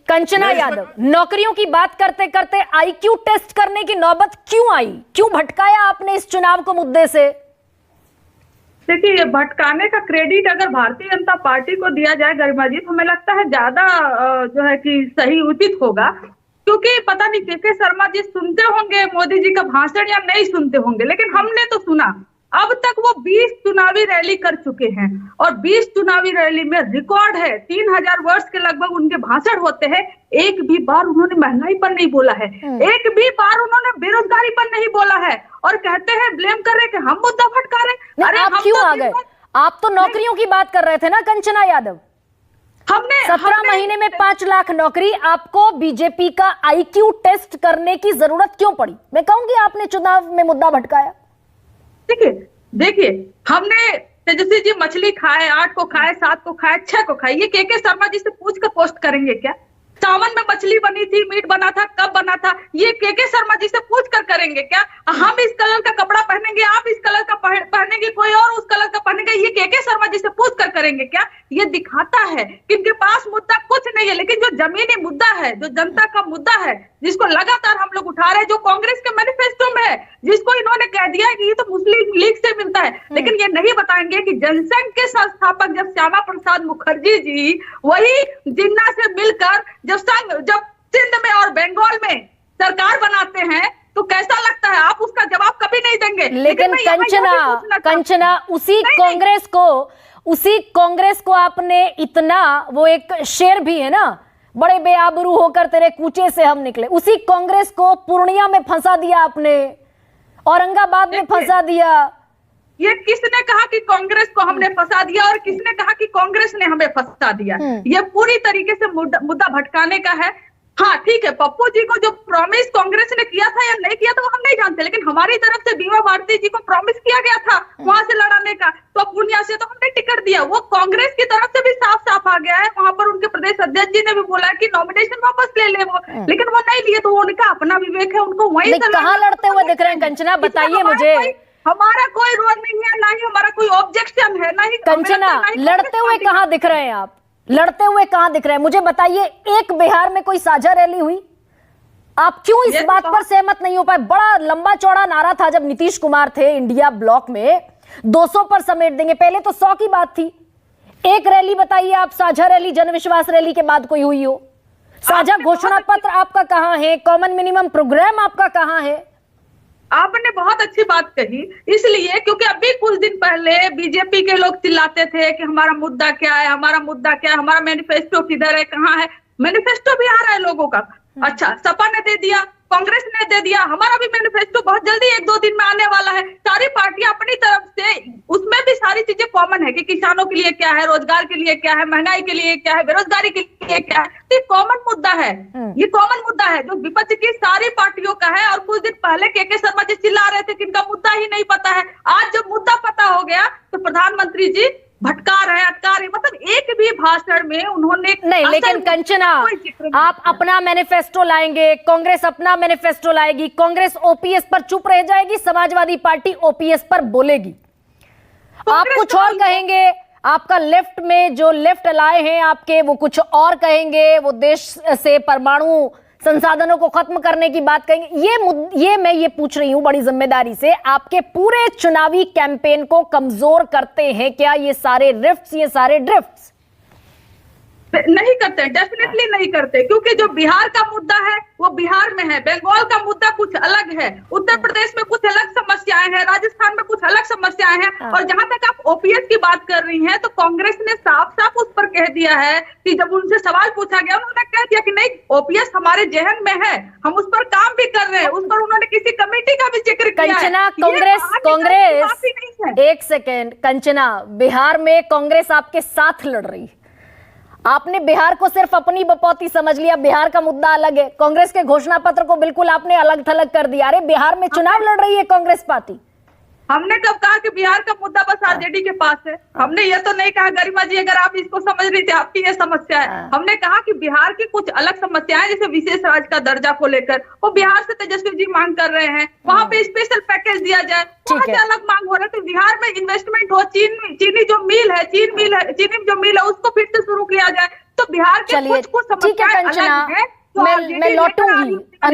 कंचना यादव, नौकरियों की बात करते करते आईक्यू टेस्ट करने की नौबत क्यों आई? क्यों भटकाया आपने इस चुनाव को मुद्दे से? देखिए, भटकाने का क्रेडिट अगर भारतीय जनता पार्टी को दिया जाए गरिमा जी, तो हमें लगता है ज्यादा जो है कि सही उचित होगा। क्योंकि पता नहीं के शर्मा जी सुनते होंगे मोदी जी का भाषण या नहीं सुनते होंगे, लेकिन हमने तो सुना। अब तक वो 20 चुनावी रैली कर चुके हैं और 20 चुनावी रैली में रिकॉर्ड है, 3000 वर्ष के लगभग उनके भाषण होते हैं। एक भी बार उन्होंने महंगाई पर नहीं बोला है, एक भी बार उन्होंने बेरोजगारी पर नहीं बोला है, और कहते हैं ब्लेम कर रहे कि हम मुद्दा भटका रहे। अरे आप क्यों आ गए? आप तो नौकरियों की बात कर रहे थे ना कंचना यादव। हमने 17 महीने में 5 लाख नौकरी, आपको बीजेपी का आईक्यू टेस्ट करने की जरूरत क्यों पड़ी? मैं कहूंगी आपने चुनाव में मुद्दा भटकाया। देखिए, हमने तेजस्वी जी मछली खाए, 8 को खाए, 7 को खाए, 6 को खाए, ये के शर्मा जी से पूछ कर पोस्ट करेंगे क्या? सावन में मछली बनी थी, मीट बना था, कब बना था, ये के शर्मा जी से पूछ कर करेंगे क्या? हम इस कलर का कपड़ा पहनेंगे, आप इस कलर का पहनेंगे, कोई और उस कलर का पहनेगा, ये के शर्मा जी से पूछ कर करेंगे क्या? ये दिखाता है कि इनके पास मुद्दा कुछ नहीं है, लेकिन जो जमीनी मुद्दा है, जो जनता का मुद्दा है, जिसको लगातार हम लोग उठा रहे हैं, जो कांग्रेस के मैनिफेस्टो में है, जिसको इन्होंने कह दिया है कि ये तो मुस्लिम लीग से मिलता है, लेकिन ये नहीं बताएंगे कि जनसंघ के संस्थापक जब श्यामा प्रसाद मुखर्जी जी वही जिन्ना से मिलकर जब सिंध में और बंगाल में सरकार बनाते हैं, तो कैसा लगता है? आप उसका जवाब कभी नहीं देंगे। लेकिन कंचना उसी कांग्रेस को आपने इतना, वो एक शेर भी है ना, बड़े बेआबरू होकर तेरे कूचे से हम निकले, उसी कांग्रेस को पूर्णिया में फंसा दिया आपने, औरंगाबाद में फंसा दिया। ये किसने कहा कि कांग्रेस को हमने फंसा दिया और किसने कहा कि कांग्रेस ने हमें फंसा दिया? ये पूरी तरीके से मुद्दा भटकाने का है। हाँ ठीक है, पप्पू जी को जो प्रॉमिस कांग्रेस ने किया था या नहीं किया था वो हम नहीं जानते, लेकिन हमारी तरफ से बीमा भारती जी को प्रॉमिस किया गया था वहां से लड़ाने का, तो पूर्णिया से तो हमने टिकट दिया। वो कांग्रेस की तरफ से भी साफ साफ आ गया है, वहां पर उनके प्रदेश अध्यक्ष जी ने भी बोला कि नॉमिनेशन वापस ले ले वो, लेकिन वो नहीं लिए, तो उनका अपना विवेक है, उनको वहीं कहाँ लड़ते हुए दिख रहे हैं? कंचना बताइए मुझे। हमारा कोई रोल नहीं है, ना ही हमारा कोई ऑब्जेक्शन है, ना ही कंचना लड़ते हुए कहाँ दिख रहे हैं आप? लड़ते हुए कहां दिख रहे हैं मुझे बताइए। एक बिहार में कोई साझा रैली हुई? आप क्यों इस बात पर सहमत नहीं हो पाए? बड़ा लंबा चौड़ा नारा था जब नीतीश कुमार थे इंडिया ब्लॉक में, 200 पर समेट देंगे, पहले तो 100 की बात थी। एक रैली बताइए आप, साझा रैली, जनविश्वास रैली के बाद कोई हुई हो? साझा घोषणा पत्र आपका कहां है? कॉमन मिनिमम प्रोग्राम आपका कहां है? आपने बहुत अच्छी बात कही, इसलिए क्योंकि अभी कुछ दिन पहले बीजेपी के लोग चिल्लाते थे कि हमारा मुद्दा क्या है, हमारा मुद्दा क्या है, हमारा मैनिफेस्टो किधर है, कहाँ है? मैनिफेस्टो भी आ रहा है लोगों का। अच्छा, सपा ने दे दिया, कांग्रेस ने दे दिया, हमारा भी मैनिफेस्टो बहुत जल्दी 1-2 दिन में आने वाला है। सारी पार्टियां अपनी तरफ से, उसमें भी सारी चीजें कॉमन है कि किसानों के लिए क्या है, रोजगार के लिए क्या है, महंगाई के लिए क्या है, बेरोजगारी के लिए क्या है, तो ये कॉमन मुद्दा है। ये कॉमन मुद्दा है जो विपक्ष की सारी पार्टियों का है। और कुछ दिन पहले के शर्मा जी चिल्ला रहे थे कि इनका मुद्दा ही नहीं पता है। आज जब मुद्दा पता हो गया तो प्रधानमंत्री जी भटका रहे, अटका रहे, मतलब एक भी भाषण में उन्होंने नहीं। लेकिन कंचना, आप अपना मैनिफेस्टो लाएंगे, कांग्रेस अपना मैनिफेस्टो लाएगी, कांग्रेस ओपीएस पर चुप रह जाएगी, समाजवादी पार्टी ओपीएस पर बोलेगी, आप कुछ और कहेंगे। आपका लेफ्ट में जो लेफ्ट लाए हैं आपके, वो कुछ और कहेंगे, वो देश से परमाणु संसाधनों को खत्म करने की बात कहेंगे। ये मैं ये पूछ रही हूं बड़ी जिम्मेदारी से, आपके पूरे चुनावी कैंपेन को कमजोर करते हैं क्या ये सारे रिफ्ट्स, ये सारे ड्रिफ्ट्स? नहीं करते, डेफिनेटली नहीं करते, क्योंकि जो बिहार का मुद्दा है वो बिहार में है, बंगाल का मुद्दा कुछ अलग है, उत्तर प्रदेश में कुछ अलग समस्याएं हैं, राजस्थान में कुछ अलग समस्याएं हैं। और जहां तक आप ओपीएस की बात कर रही हैं, तो कांग्रेस ने साफ साफ उस पर कह दिया है कि जब उनसे सवाल पूछा गया, उन्होंने कह दिया कि नहीं, ओपीएस हमारे जेहन में है, हम उस पर काम भी कर रहे हैं, उस पर उन्होंने किसी कमेटी का भी जिक्र किया है। कंचना, कांग्रेस एक सेकेंड, कंचना, बिहार में कांग्रेस आपके साथ लड़ रही है, आपने बिहार को सिर्फ अपनी बपौती समझ लिया, बिहार का मुद्दा अलग है। कांग्रेस के घोषणा पत्र को बिल्कुल आपने अलग थलग कर दिया। अरे बिहार में चुनाव लड़ रही है कांग्रेस पार्टी, हमने कब कहा कि बिहार का मुद्दा बस आरजेडी के पास है? हमने ये तो नहीं कहा गरिमा जी, अगर आप इसको समझ रही थी आपकी ये समस्या है। हमने कहा कि बिहार की कुछ अलग समस्याएं जैसे विशेष राज्य का दर्जा को लेकर वो बिहार से तेजस्वी जी मांग कर रहे हैं, वहां पे स्पेशल पैकेज दिया जाए, वहां से अलग मांग हो रहा है। तो बिहार में इन्वेस्टमेंट हो, चीनी जो मिल है, चीनी जो मिल है उसको फिर से शुरू किया जाए। तो बिहार के कुछ समस्याएं अलग है। मैं लौटूंगी।